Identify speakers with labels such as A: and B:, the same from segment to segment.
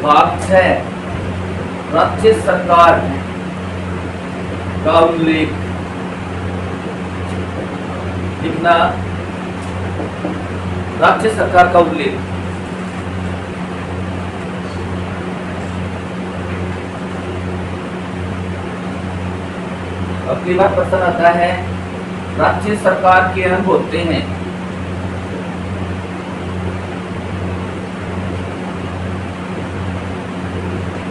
A: भाग 6 राज्य सरकार का उल्लेख लिखना। राज्य सरकार का उल्लेख अब कई बार प्रश्न आता है राज्य सरकार के अंग होते हैं।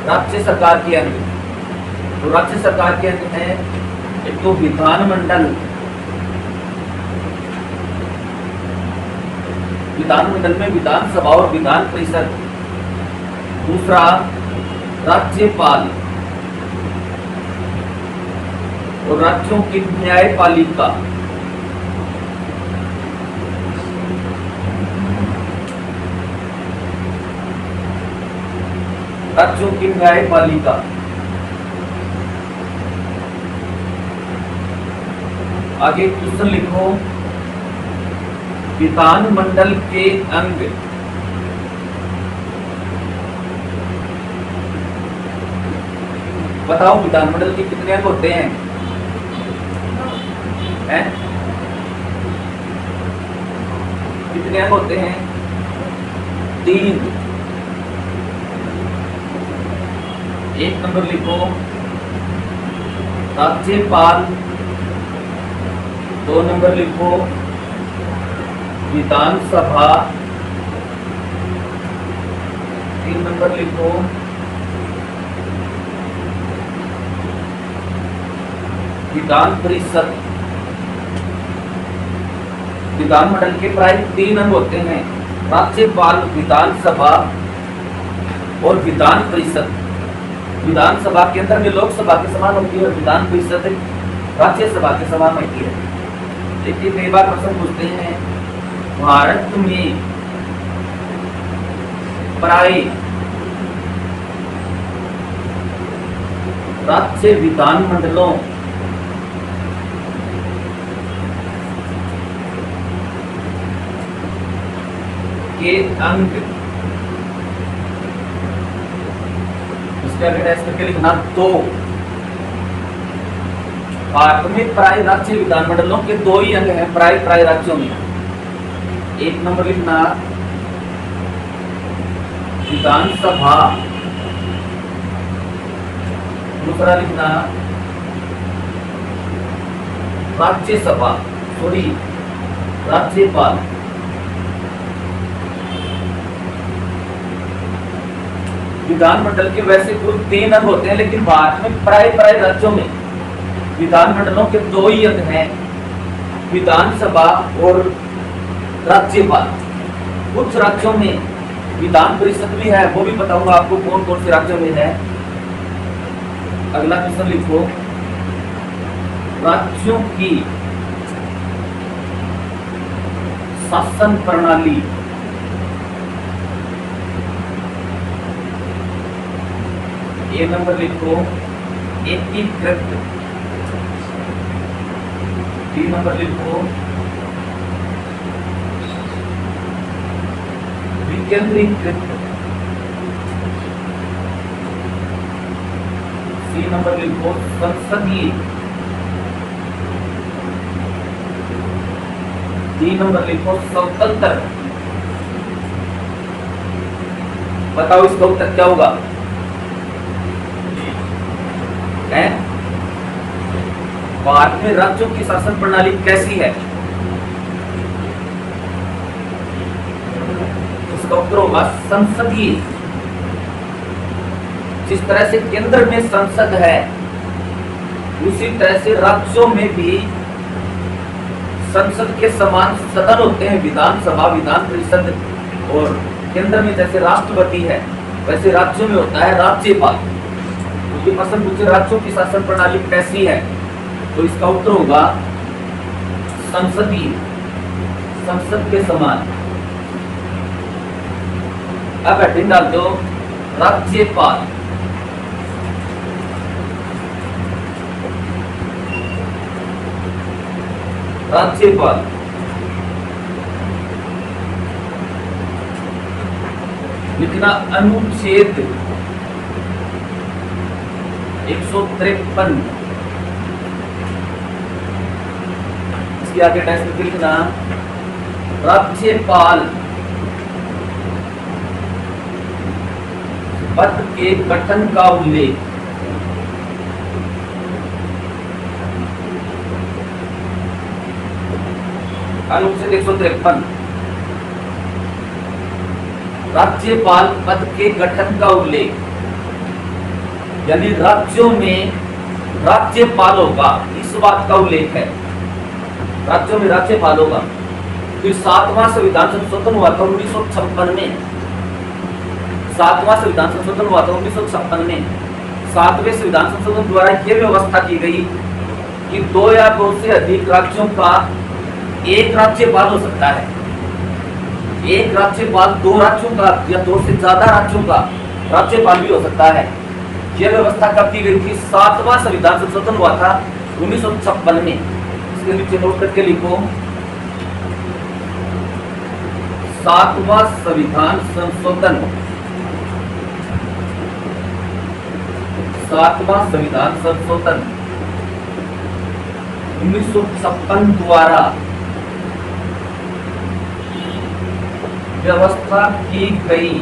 A: राज्य सरकार के अंग, तो राज्य सरकार के अंग हैं एक तो विधानमंडल, विधानमंडल में विधानसभा और विधान परिषद। दूसरा राज्यपाल और राज्यों की न्यायपालिका। राज्यों की न्यायपालिका। आगे क्वेश्चन लिखो, विधानमंडल के अंग बताओ, विधानमंडल के कितने अंग होते हैं? कितने अंग होते हैं? 3। एक नंबर लिखो राज्यपाल, 2 नंबर लिखो विधानसभा, 3 नंबर लिखो विधान परिषद। विधानमंडल के प्राय 3 अंग होते हैं, राज्यपाल, विधानसभा और विधान परिषद। विधानसभा के अंदर में लोकसभा के समान होती है और विधान परिषद राज्यसभा के समान होती है। लेकिन कई बार प्रश्न पूछते हैं भारत में प्राय राज्य विधानमंडलों के अंग, इसका टेस्ट करके लिखना 2। भारत में प्राय राज्य विधानमंडलों के 2 ही अंग हैं, प्राय राज्यों में। एक नंबर लिखना विधानसभा, दूसरा लिखना राज्यसभा, सॉरी राज्यपाल। विधानमंडल के वैसे कुल 3 अंग होते हैं, लेकिन भारत में प्राय राज्यों में विधानमंडलों के 2 ही अंग हैं, विधानसभा और राज्यपाल। कुछ राज्यों में विधान परिषद भी है, वो भी बताऊंगा आपको कौन कौन से राज्यों में है। अगला क्वेश्चन लिखो, राज्यों की शासन प्रणाली। ये नंबर लिखो एकीकृत, 3 नंबर लिखो विकेंद्रीकृत, 3 नंबर लिखो संसदीय, 3 नंबर लिखो स्वतंत्र। बताओ इसका उत्तर क्या होगा? भारत में राज्यों की शासन प्रणाली कैसी है? इसका उत्तर होगा संसदीय। जिस तरह से केंद्र में संसद है, उसी तरह से राज्यों में भी संसद के समान सदन होते हैं, विधानसभा, विधान परिषद। और केंद्र में जैसे राष्ट्रपति है, वैसे राज्यों में होता है राज्यपाल। तो ये प्रश्न पूछे राज्यों की शासन प्रणाली कैसी है, तो इसका उत्तर होगा संसदीय, संसद के समान। अब हेडिंग डाल दो राज्यपाल। राज्यपाल लिखना अनुच्छेद 153। इसके आगे टेक्स्ट में लिखना राज्यपाल पद के गठन का उल्लेख। अनुच्छेद 153 राज्यपाल पद के गठन का उल्लेख, यानी राज्यों में राज्यपालों का इस बात का उल्लेख है, राज्यों में राज्यपालों का। फिर 7वां संविधान संशोधन हुआ था 1956 में। 7वां संविधान संशोधन हुआ था 1956 में। 7वें संविधान संशोधन द्वारा यह व्यवस्था की गई कि 2 या 2 से अधिक राज्यों का एक राज्यपाल हो सकता है। एक राज्यपाल 2 राज्यों का या 2 से ज्यादा राज्यों का राज्यपाल भी हो सकता है। यह व्यवस्था कब की गई थी? 7वां संविधान संशोधन हुआ था 1956 में। इसके नीचे नोट करके लिखो 7वां संविधान संशोधन। 7वां संविधान संशोधन 1956 द्वारा व्यवस्था की गई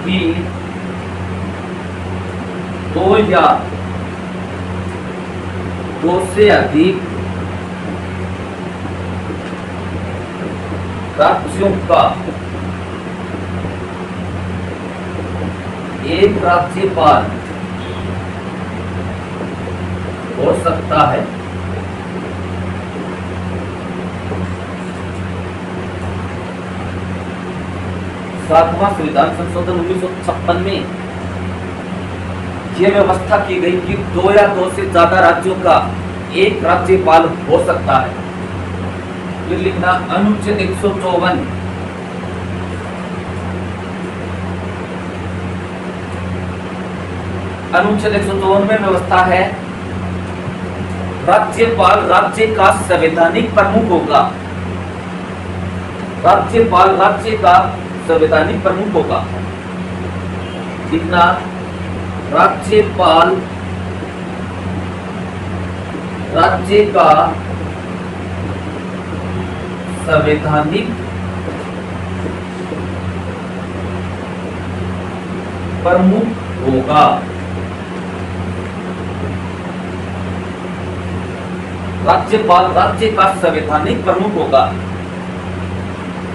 A: कि 2 या 2 से अधिक राज्यों का एक राज्यपाल हो सकता है। सातवां संविधान संशोधन 1956 में यह व्यवस्था की गई कि 2 या 2 से ज्यादा राज्यों का एक राज्यपाल हो सकता है। फिर लिखना अनुच्छेद 154। अनुच्छेद 154 में व्यवस्था है राज्यपाल राज्य का संवैधानिक प्रमुख होगा। राज्यपाल राज्य का संवैधानिक प्रमुख होगा। लिखना राज्यपाल राज्य का संवैधानिक प्रमुख होगा। राज्यपाल राज्य का संवैधानिक प्रमुख होगा।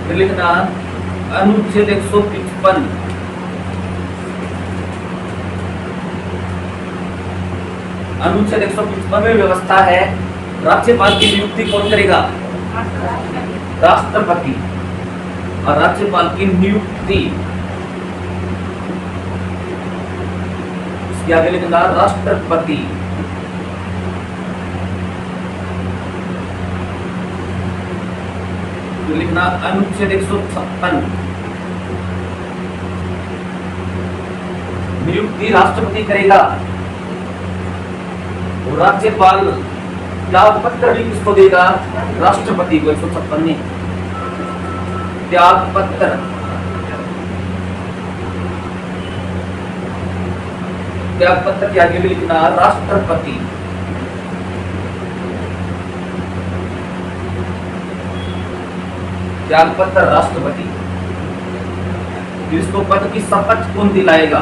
A: फिर लिखना अनुच्छेद 155। अनुच्छेद 155 में व्यवस्था है राज्यपाल की नियुक्ति कौन करेगा? राष्ट्रपति। और राज्यपाल की नियुक्ति इसके आगे लिखना राष्ट्रपति। तो लिखना अनुच्छेद 156 नियुक्ति राष्ट्रपति करेगा। और राज्यपाल त्याग पत्र भी किसको देगा? राष्ट्रपति को। 156 में त्याग पत्र के आगे भी लिखना राष्ट्रपति। त्याग पत्र राष्ट्रपति। इसको पद की शपथ कौन दिलाएगा?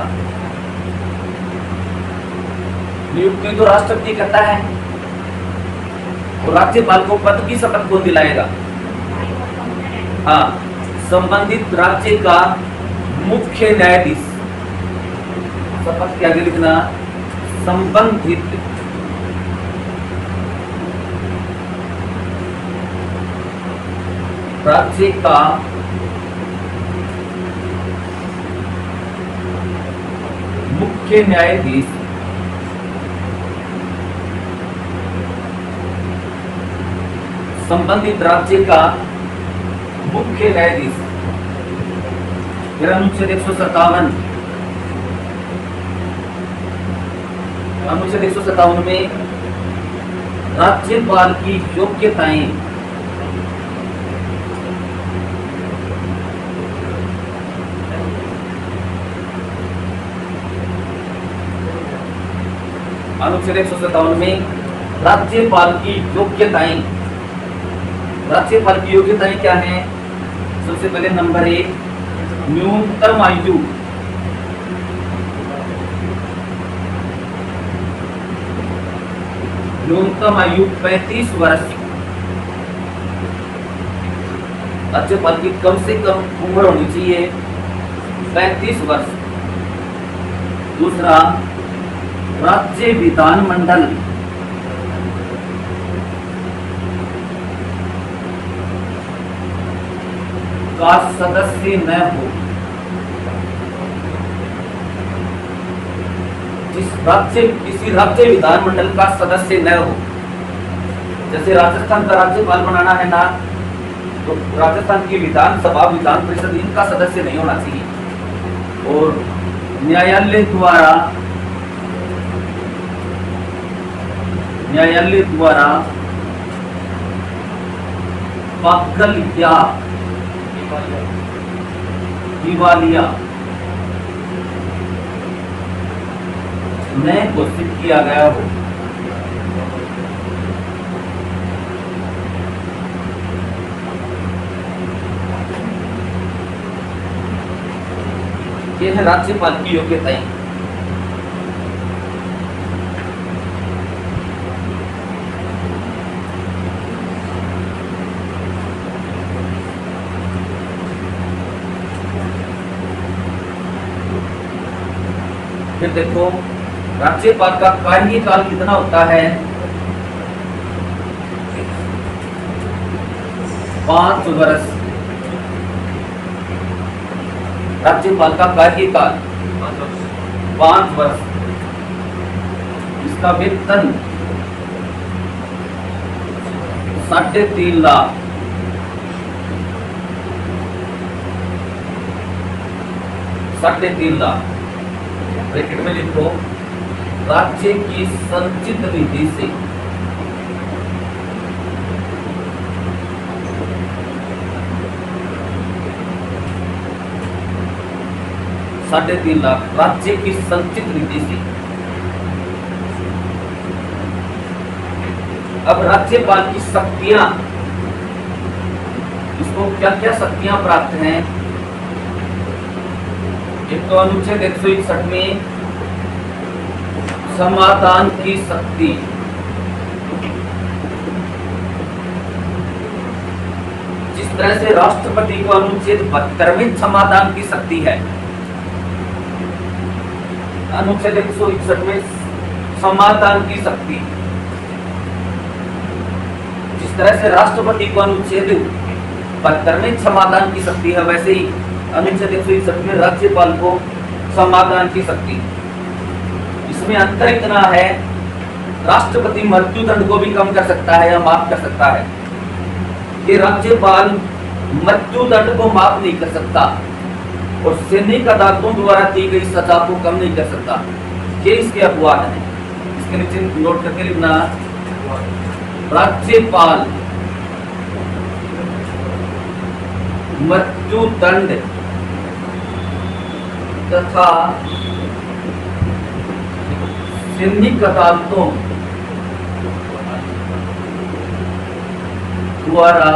A: नियुक्ति तो राष्ट्रपति करता है, और राज्यपाल को पद की शपथ कौन दिलाएगा? हाँ, संबंधित राज्य का मुख्य न्यायाधीश। शपथ के आगे लिखना संबंधित राज्य का मुख्य न्यायाधीश संबंधित राज्य का मुख्य न्यायाधीश। अनुच्छेद 157। अनुच्छेद 157 में राज्यपाल की योग्यताएं अनुच्छेद 157 में राज्यपाल की योग्यताएं, राज्यपाल की योग्यताएं क्या हैं? सबसे पहले नंबर 1, न्यूनतम आयु, न्यूनतम आयु 35 वर्ष। राज्यपाल की कम से कम उम्र होनी चाहिए 35 वर्ष। दूसरा, राज्य विधानमंडल का सदस्य न हो। किसी राज्य विधानमंडल का सदस्य न हो। जैसे राजस्थान का राज्यपाल बनाना है ना, तो राजस्थान की विधानसभा, विधान परिषद इनका सदस्य नहीं होना चाहिए। और न्यायालय द्वारा पागल या दिवालिया न घोषित किया गया हो। ये है राज्यपाल की योग्यताएं। फिर देखो, राज्यपाल का कार्यकाल कितना होता है? 5 वर्ष। राज्यपाल का कार्यकाल 5 वर्ष। इसका वेतन 3.5 लाख। 3.5 लाख। ब्रैकेट में लिखो, राज्य की संचित निधि से $3.5 लाख, राज्य की संचित निधि से। अब राज्यपाल की शक्तियां, इसको क्या क्या शक्तियां प्राप्त हैं? एक तो अनुच्छेद 161 में समाधान की शक्ति, जिस तरह से राष्ट्रपति को अनुच्छेद 72 में समाधान की शक्ति है, अनुच्छेद 161 में समाधान की शक्ति, जिस तरह से राष्ट्रपति को अनुच्छेद 72 में समाधान की शक्ति है, वैसे ही अनुच्छेद 161 में राज्यपाल को समाधान की शक्ति। इसमें अंतर इतना है, राष्ट्रपति मृत्युदंड को भी कम कर सकता है या माफ कर सकता है, कि राज्यपाल मृत्युदंड को माफ नहीं कर सकता और सैनिक अदालतों द्वारा दी गई सजा को कम नहीं कर सकता। ये इसके अपवाद हैं। इसके नीचे नोट करके लिखना, राज्यपाल मृत्युदंड तथा सैनिक अदालतों द्वारा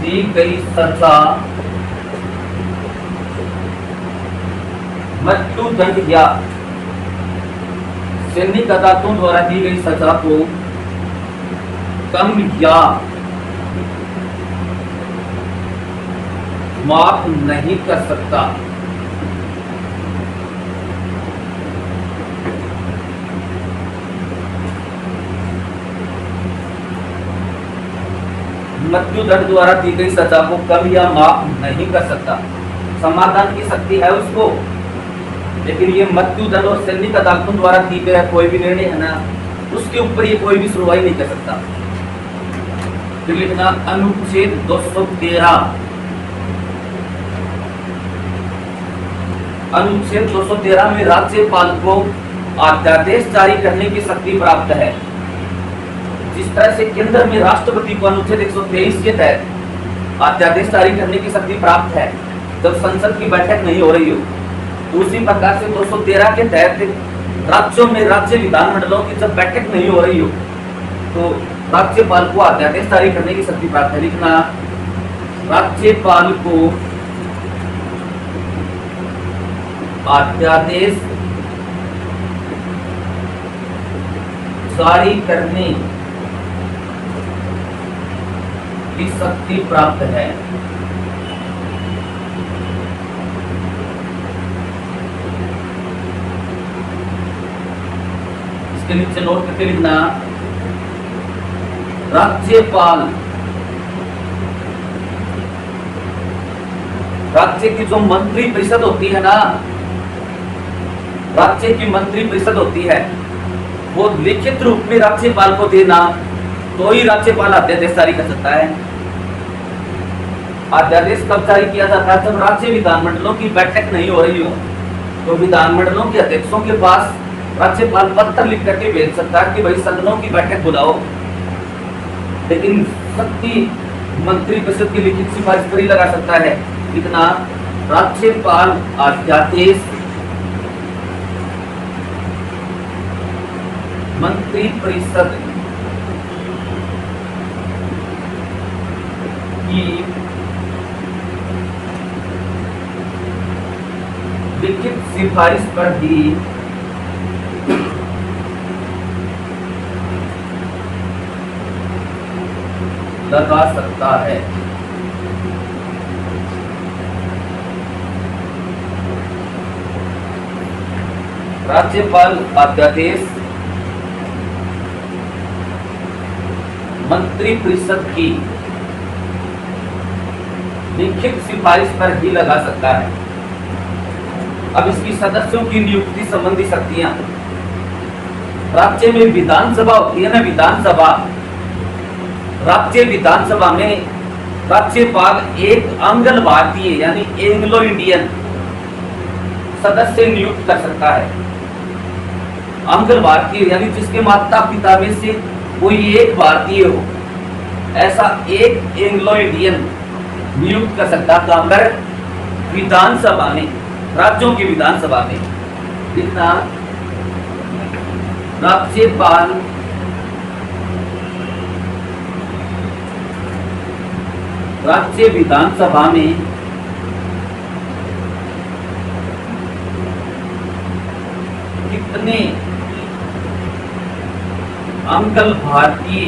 A: दी गई सजा, मृत्युदंड या सैनिक अदालतों द्वारा दी गई सजा को कम या माफ नहीं कर सकता। मृत्युदंड द्वारा दी गई सजा को कम या माफ नहीं कर सकता। समाधान की शक्ति है उसको, लेकिन ये मृत्युदंड और सैनिक अदालतों द्वारा दी गया कोई भी निर्णय है ना, उसके ऊपर ये कोई भी सुनवाई नहीं कर सकता। फिर लिखना, अनुच्छेद 213, अनुच्छेद 213 में राज्यपाल को अध्यादेश जारी करने की शक्ति प्राप्त है। जिस तरह से केंद्र में राष्ट्रपति को अनुच्छेद 123 के तहत अध्यादेश जारी करने की शक्ति प्राप्त है, जब संसद की बैठक नहीं हो रही हो, उसी प्रकार से 213 के तहत राज्यों में राज्य विधानमंडलों की जब बैठक नहीं हो रही हो तो राज्यपाल को अध्यादेश जारी करने की शक्ति प्राप्त है। लिखना, राज्यपाल को अध्यादेश जारी करने की शक्ति प्राप्त है। इसके नीचे नोट करके लिखना, राज्यपाल राज्य की जो मंत्री परिषद होती है ना, राज्य की मंत्री परिषद होती है, वो लिखित रूप में राज्यपाल को देना तो ही राज्यपाल अध्यादेश जारी कर सकता है। अध्यादेश कब जारी किया जाता है? जब राज्य विधानमंडलों की बैठक नहीं हो रही हो तो विधानमंडलों के अध्यक्षों के पास राज्यपाल पत्र लिख करके भेज सकता है कि भाई सदनों की बैठक बुलाओ, लेकिन शक्ति मंत्री परिषद की लिखित सिफारिश पर ही लगा सकता है। इतना, राज्यपाल अध्यादेश मंत्री परिषद की लिखित सिफारिश पर ही लगा सकता है। राज्यपाल अध्यादेश मंत्री परिषद की लिखित सिफारिश पर ही लगा सकता है। अब इसकी सदस्यों की नियुक्ति संबंधी शक्तियां, राज्य में विधानसभा होती है ना, विधानसभा, राज्य विधानसभा में राज्यपाल एक आंग्ल भारतीय यानी एंग्लो इंडियन सदस्य नियुक्त कर सकता है। आंग्ल भारतीय यानी जिसके माता पिता में से कोई एक भारतीय हो, ऐसा एक एंग्लो इंडियन नियुक्त कर सकता था अगर विधानसभा में, राज्यों की विधानसभा में। इतना, राज्यपाल राज्य विधानसभा में कितने आंग्ल भारतीय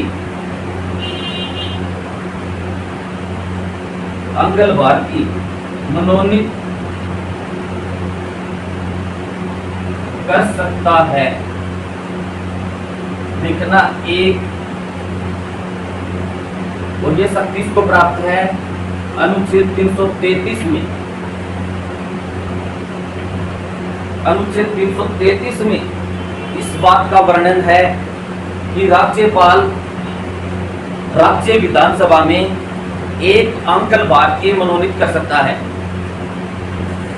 A: मनोनीत कर सकता है? लिखना, एक, और ये शक्ति इसको प्राप्त है अनुच्छेद 333 में। अनुच्छेद 333 में इस बात का वर्णन है कि राज्यपाल राज्य विधानसभा में एक आंग्ल भारतीय मनोनीत कर सकता है।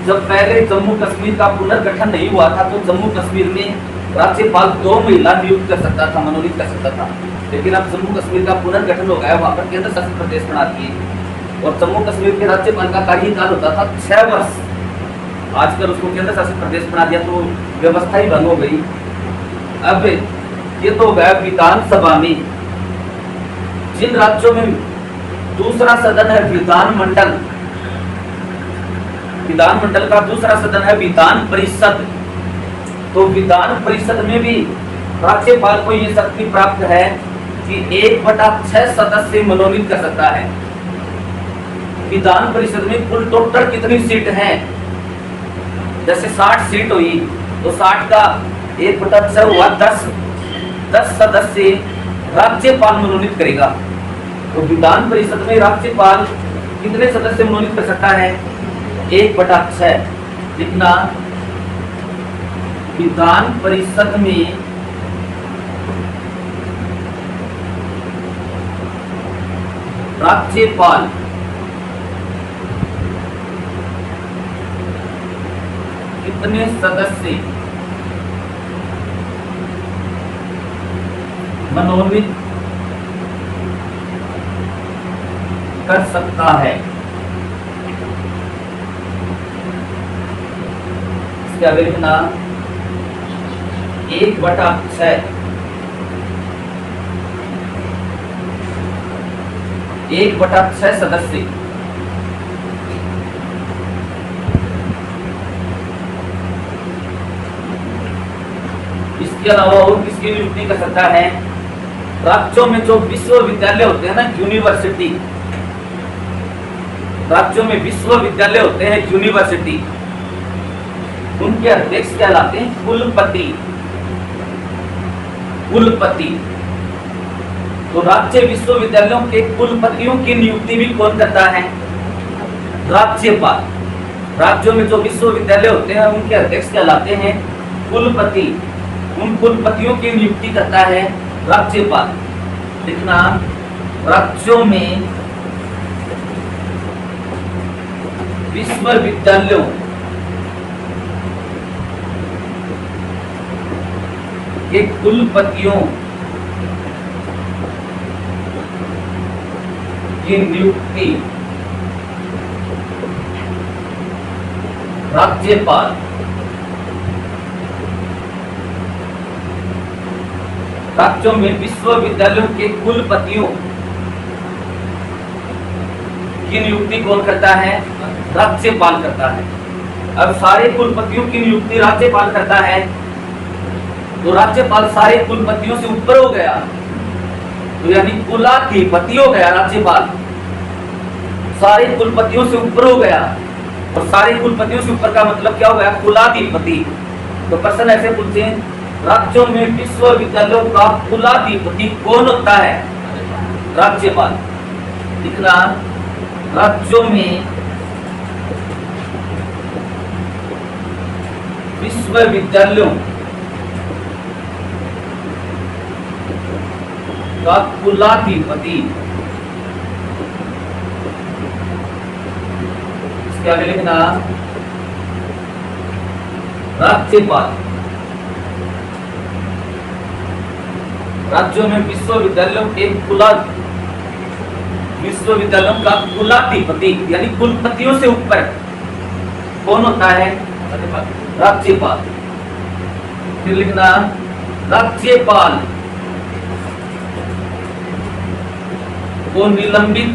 A: जब पहले जम्मू कश्मीर का पुनर्गठन नहीं हुआ था तो जम्मू कश्मीर में राज्यपाल 2 महिला नियुक्त कर सकता था, मनोनीत कर सकता था, लेकिन अब जम्मू कश्मीर का पुनर्गठन हो गया, वहां पर केंद्र शासित प्रदेश बना दिए और जम्मू कश्मीर के राज्यपाल का कार्यकाल होता था 6 वर्ष। आजकल उसको केंद्र शासित प्रदेश बना दिया तो व्यवस्था ही भंग हो गई। अब ये तो गया विधानसभा में। जिन राज्यों में दूसरा सदन है विधानमंडल, विधानमंडल का दूसरा सदन है विधान परिषद, तो विधान परिषद में भी राज्यपाल को ये शक्ति प्राप्त है कि 1/6 सदस्य मनोनीत कर सकता है। विधान परिषद में कुल टोटल कितनी सीट हैं? जैसे 60 सीट हुई तो 60 का 1/6 हुआ 10 सदस्य राज्यपाल मनोनीत करेगा। तो विधान परिषद में राज्यपाल कितने सदस्य मनोनीत कर सकता है? 1/6। लिखना, विधान परिषद में राज्यपाल कितने सदस्य मनोनीत कर सकता है? इसके आगे लिखना 1/6, 1/6 सदस्य। इसके अलावा और किसकी नियुक्ति कर सकता है? राज्यों में जो विश्वविद्यालय होते हैं ना, यूनिवर्सिटी, राज्यों में विश्वविद्यालय होते हैं यूनिवर्सिटी, उनके अध्यक्ष कहलाते हैं कुलपति। कुलपति। तो राज्य विश्वविद्यालयों के कुलपतियों की नियुक्ति भी कौन करता है? राज्यपाल। राज्यों में जो विश्वविद्यालय होते हैं उनके अध्यक्ष कहलाते हैं कुलपति। उन कुलपतियों की नियुक्ति करता है राज्यपाल। लिखना राज्यों में विश्वविद्यालयों के कुलपतियों की नियुक्ति राज्यपाल। राज्यों में विश्वविद्यालयों के कुलपतियों की नियुक्ति कौन करता है? राज्यपाल करता है। अब सारे कुलपतियों की नियुक्ति राज्यपाल करता है, तो राज्यपाल सारे कुलपतियों से ऊपर हो गया, तो यानी कुलाधिपति हो गया राज्यपाल। सारे कुलपतियों से ऊपर हो गया, और सारे कुलपतियों से ऊपर का मतलब क्या हो गया? कुलाधिपति। तो प्रश्न ऐसे पूछते हैं, राज्यों में विश्वविद्यालयों का कुलाधिपति कौन होता है? राज्यपाल। लिखना राज्यों में विश्वविद्यालयों का कुलाधिपति। इसके आगे लिखना राज्यपाल। राज्यों में विश्वविद्यालयों का कुलाधिपति यानी कुलपतियों से ऊपर कौन होता है? राज्यपाल। फिर लिखना राज्यपाल को निलंबित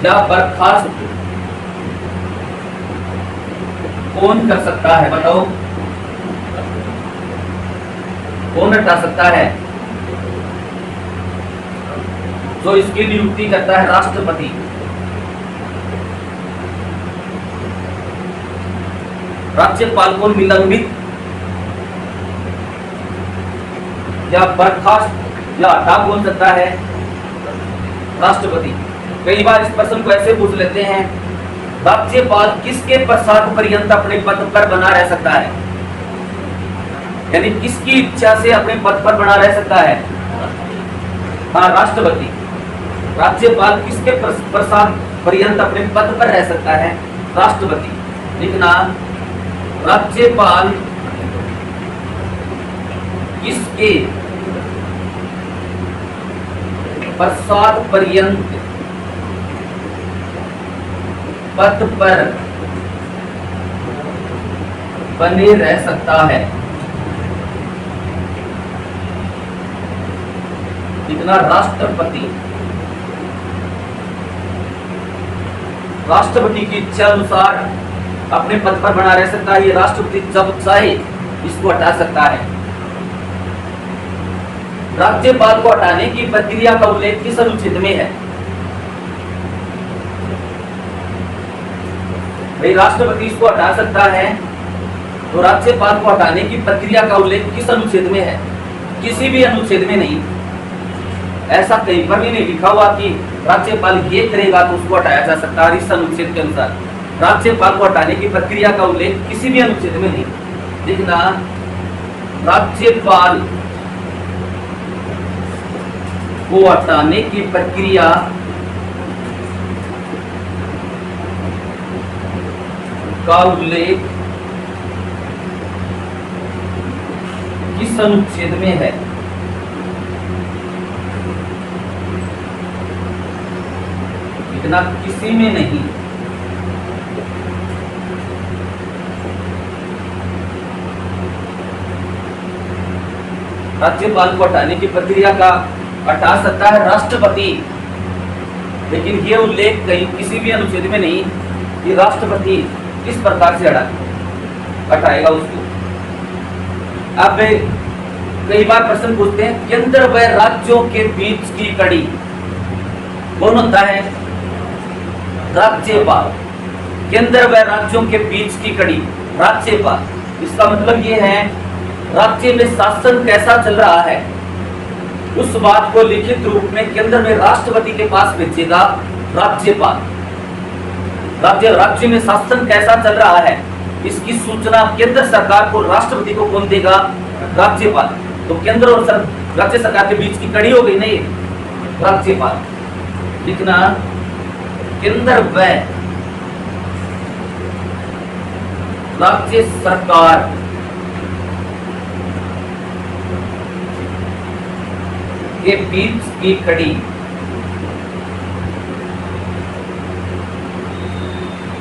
A: या बर्खास्त कौन कर सकता है? बताओ, कौन हटा सकता है? जो इसकी नियुक्ति करता है राष्ट्रपति। राज्यपाल को निलंबित या बर्खास्त या हटा कौन सकता है? राष्ट्रपति। कई बार इस प्रश्न को ऐसे पूछ लेते हैं, राज्यपाल किसके पश्चात पर्यंत अपने पद पर बना रह सकता है? यानी किसकी इच्छा से अपने पद पर बना रह सकता है? हाँ, राष्ट्रपति। राज्यपाल किसके पश्चात पर्यंत अपने पद पर रह सकता है? राष्ट्रपति। लिखना राज्यपाल किसके पश्चात पर्यंत पद पर बने रह सकता है? लिखना राष्ट्रपति। राष्ट्रपति की इच्छा अनुसार अपने पद पर बना रह सकता है। ये राष्ट्रपति जब चाहे इसको हटा सकता है। राज्यपाल को हटाने की प्रक्रिया का उल्लेख किस अनुच्छेद में है? भाई राष्ट्रपति इसको हटा सकता है, तो राज्यपाल को हटाने की प्रक्रिया का उल्लेख किस अनुच्छेद में है? किसी भी अनुच्छेद में नहीं। ऐसा कहीं पर भी नहीं लिखा हुआ कि राज्यपाल ये करेगा तो उसको हटाया जा सकता है। इस अनुच्छेद के अनुसार राज्यपाल को हटाने की प्रक्रिया का उल्लेख किसी भी अनुच्छेद में नहीं। लिखना राज्यपाल को हटाने की प्रक्रिया का उल्लेख किस अनुच्छेद में है? लिखना किसी में नहीं। राज्यपाल को हटाने की प्रक्रिया का हटा सकता है राष्ट्रपति, लेकिन ये उल्लेख कहीं किसी भी अनुच्छेद में नहीं कि राष्ट्रपति किस प्रकार से हटाएगा उसको। अब कई बार प्रश्न पूछते हैं केंद्र व राज्यों के बीच की कड़ी कौन होता है? राज्यपाल। केंद्र व राज्यों के बीच की कड़ी राज्यपाल। इसका मतलब ये है राज्य में शासन कैसा चल रहा है उस बात को लिखित रूप में केंद्र में राष्ट्रपति के पास भेजेगा राज्यपाल। राज्य में शासन कैसा चल रहा है इसकी सूचना केंद्र सरकार को राष्ट्रपति को कौन देगा? राज्यपाल। तो केंद्र और राज्य सरकार के बीच की कड़ी हो गई नहीं राज्यपाल। लिखना केंद्र व राज्य सरकार के बीच की कड़ी।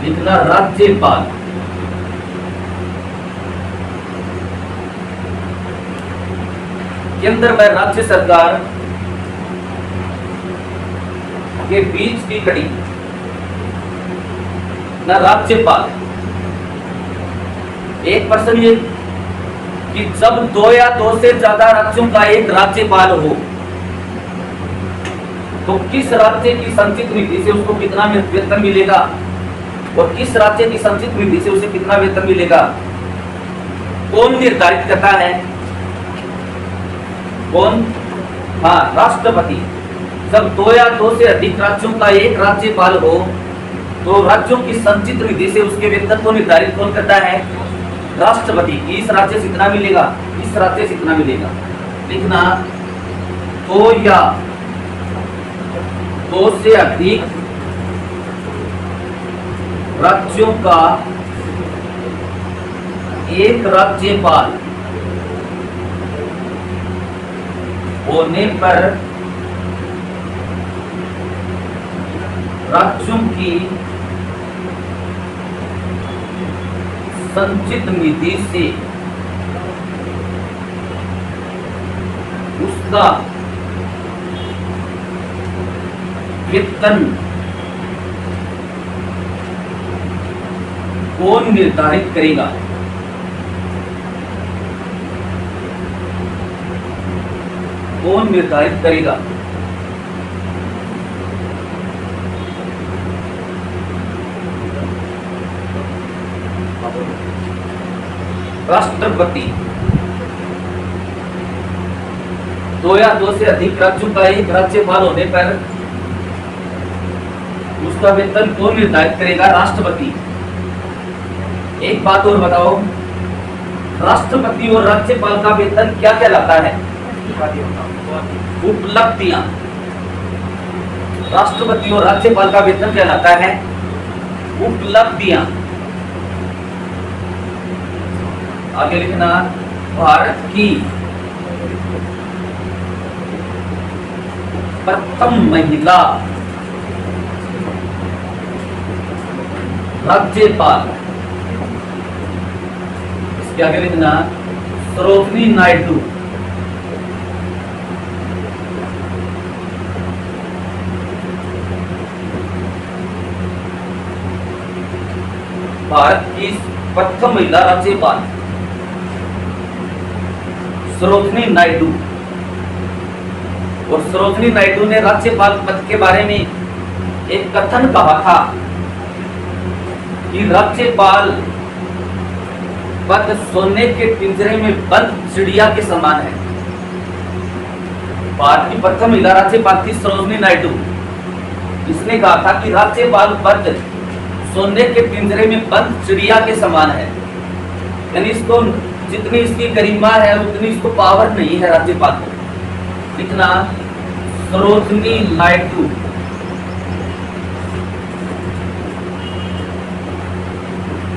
A: लिखना राज्यपाल। केंद्र व राज्य सरकार के बीच की कड़ी ना राज्यपाल। एक प्रश्न ये कि जब दो या दो से ज्यादा राज्यों का एक राज्यपाल हो तो किस राज्य की संचित निधि से उसको कितना वेतन मिलेगा और किस राज्य की संचित निधि से उसे कितना वेतन मिलेगा कौन निर्धारित करता है? कौन? हाँ, राष्ट्रपति। जब दो या दो से अधिक राज्यों का एक राज्यपाल हो तो राज्यों की संचित निधि से उसके वेतन को निर्धारित कौन करता है? राष्ट्रपति। इस राज्य से इतना मिलेगा, इस राज्य से इतना मिलेगा। लिखना दो या दो से अधिक राज्यों का एक राज्यपाल होने पर राज्यों की संचित निधि से उसका वेतन कौन निर्धारित करेगा? कौन निर्धारित करेगा? राष्ट्रपति। दो या दो से अधिक राज्यों का एक राज्यपाल होने पर उसका वेतन कौन निर्धारित करेगा? राष्ट्रपति। एक बात और बताओ, राष्ट्रपति और राज्यपाल का वेतन क्या कहलाता है? उपलब्धियां। राष्ट्रपति और राज्यपाल का वेतन कहलाता है उपलब्धियां। आगे लिखना भारत की प्रथम महिला राज्यपाल। इसके आगे लिखना सरोजिनी नायडू। भारत की प्रथम महिला राज्यपाल सरोजिनी नायडू। और सरोजिनी नायडू ने राज्यपाल पद के बारे में एक कथन कहा था कि राज्यपाल पद सोने के पिंजरे में बंद चिड़िया के समान है। भारत की प्रथम महिला राज्यपाल थी सरोजिनी नायडू। इसने कहा था कि राज्यपाल पद सोने के पिंजरे में बंद चिड़िया के समान है, यानी इसको जितनी इसकी गरिमा है उतनी इसको पावर नहीं है राज्यपाल को। लिखना सरोजिनी नायडू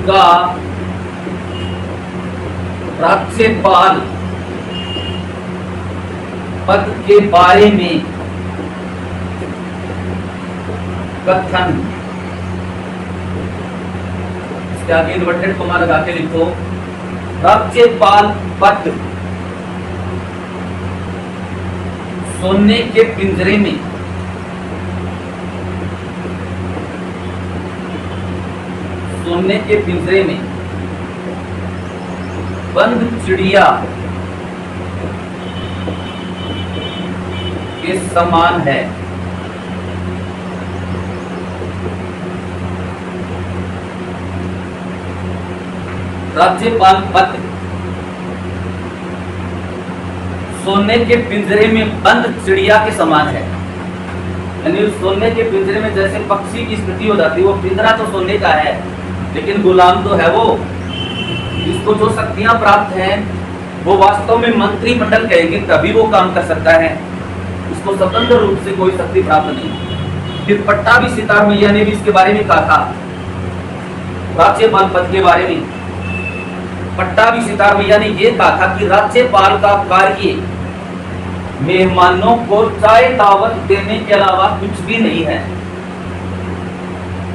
A: का राज्यपाल पद के बारे में कथन। इसके आगे इन्वर्टेड कॉमा लगा के लिखो राज्यपाल पद सोने के पिंजरे में बंद चिड़िया के समान है। राज्यपाल पद सोने के पिंजरे में बंद चिड़िया के समान है। यानी सोने के पिंजरे में जैसे पक्षी की स्थिति हो जाती है, वो पिंजरा तो सोने का है लेकिन गुलाम तो है वो। इसको जो शक्तियां प्राप्त हैं वो वास्तव में मंत्रिमंडल कहेगी तभी वो काम कर सकता है, उसको स्वतंत्र रूप से कोई शक्ति प्राप्त नहीं। फिर पट्टा भी सितार मैया ने भी इसके बारे में कहा था, राज्यपाल पद के बारे में पट्टा भी सितार मैया ने यह कहा था कि राज्यपाल का कार्य मेहमानों को चाय दावत देने के अलावा कुछ भी नहीं है।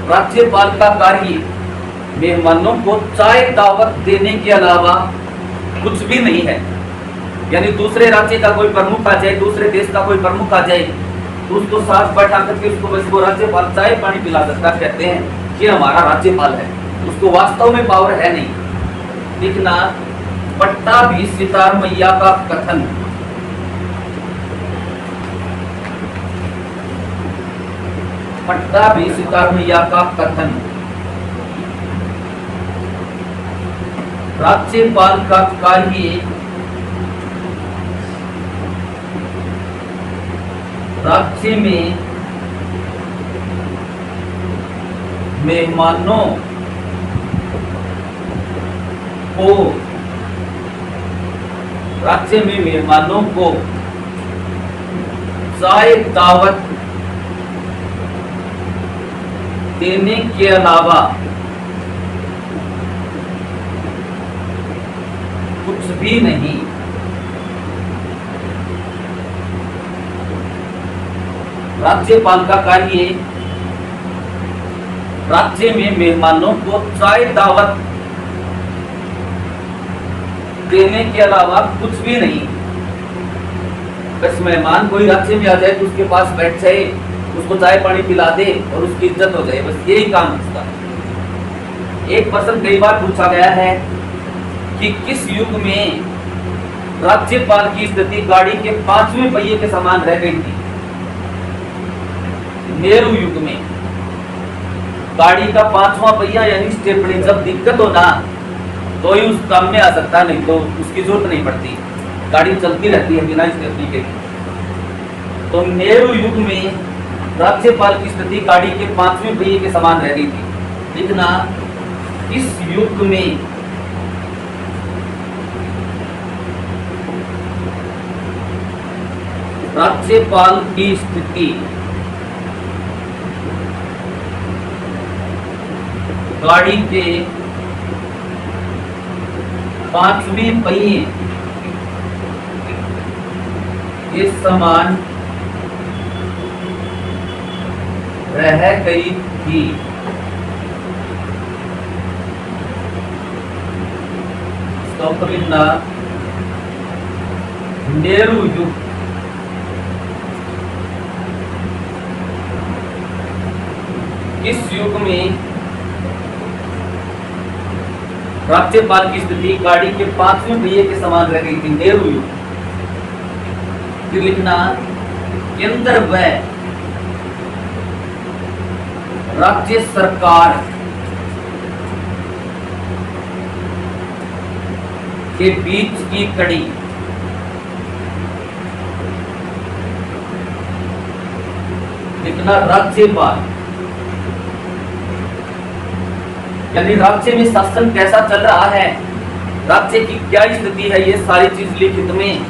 A: राज्यपाल का कार्य मेहमानों को चाय दावत देने के अलावा कुछ भी नहीं है। यानी दूसरे राज्य का कोई प्रमुख आ जाए, दूसरे देश का कोई प्रमुख आ जाए तो उसको साथ बैठा करके उसको बस वो राज्यपाल चाय पानी पिला सकता, कहते हैं कि हमारा राज्यपाल है, उसको वास्तव में पावर है नहीं। लिखना पट्टा भी सितार मैया का कथन पट्टा भी सितार मैया का कथन राज्यपाल का कार्य राज्य में मेहमानों को चाय दावत देने के अलावा कुछ भी नहीं। राज्यपाल का कार्य राज्य में मेहमानों को चाय दावत देने के अलावा कुछ भी नहीं। बस मेहमान कोई राज्य में आ जाए तो उसके पास बैठ जाए, उसको चाय पानी पिला दे और उसकी इज्जत हो जाए, बस यही काम उसका। एक प्रश्न कई बार पूछा गया है कि किस युग में राज्यपाल की स्थिति गाड़ी के 5वें पहिए के समान रह गई थी। नेहरू युग में गाड़ी का 5वां पहिया यानी स्टेपनी जब दिक्कत हो ना तो ही उस काम में आ सकता, नहीं तो उसकी जरूरत नहीं पड़ती, गाड़ी चलती रहती है बिना स्टेपनी के। तो नेहरू युग में राज्यपाल की स्थिति गाड़ी के 5वें पहिए के समान रह गई थी। लिखना इस युग में राज्यपाल की स्थिति गाड़ी के 5वें पहिए के समान रह गई थी। तो लिखना नेहरू युग इस युग में राज्यपाल की स्थिति गाड़ी के 5वें पहिए के समान रह गई थी, नेहरू युग। फिर लिखना केंद्र व राज्य सरकार के बीच की कड़ी लिखना राज्यपाल यानी राज्य में शासन कैसा चल रहा है, राज्य की क्या स्थिति है, ये सारी चीज लिखित में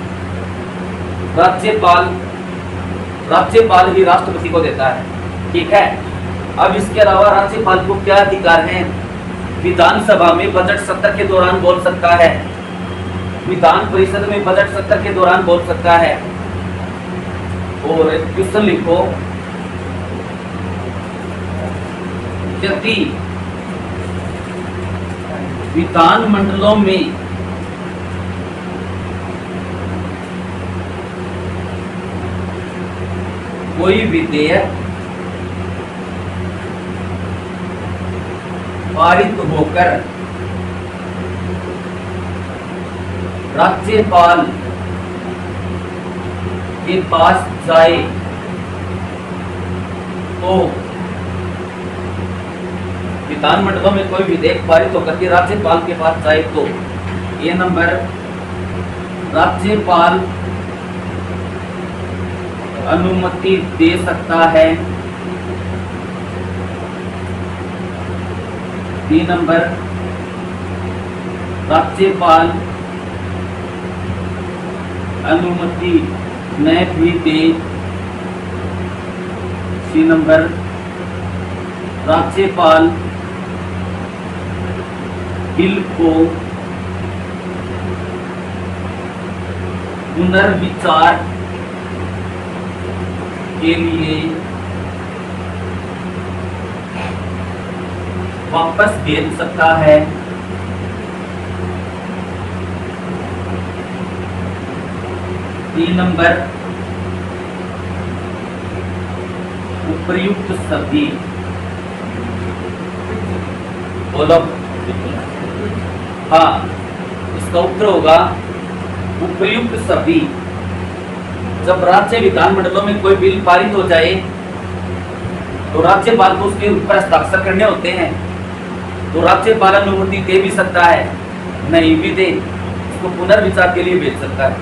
A: राज्यपाल ही राष्ट्रपति को देता है। ठीक है। अब इसके अलावा राज्यपाल को क्या अधिकार है? विधानसभा में बजट सत्र के दौरान बोल सकता है, विधान परिषद में बजट सत्र के दौरान बोल सकता है। और क्वेश्चन लिखो, यदि विधानमंडलों में कोई विधेयक पारित होकर राज्यपाल के पास जाए तो विधानमंडलों में कोई विधेयक पारित होकर के राज्यपाल के पास जाए तो ये नंबर राज्यपाल अनुमति दे सकता है। 3 नंबर राज्यपाल अनुमति न भी दे। 6 नंबर राज्यपाल बिल को पुनर्विचार के लिए वापस भेज सकता है। 3 नंबर उपर्युक्त सभी बोलो। हाँ, इसका उत्तर होगा उपर्युक्त सभी। जब राज्य विधानमंडलों में कोई बिल पारित हो जाए तो राज्यपाल को उसके ऊपर हस्ताक्षर करने होते हैं, तो राज्यपाल अनुमति दे भी सकता है, नहीं भी दे, इसको पुनर्विचार के लिए भेज सकता है,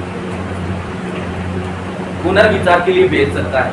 A: पुनर्विचार के लिए भेज सकता है।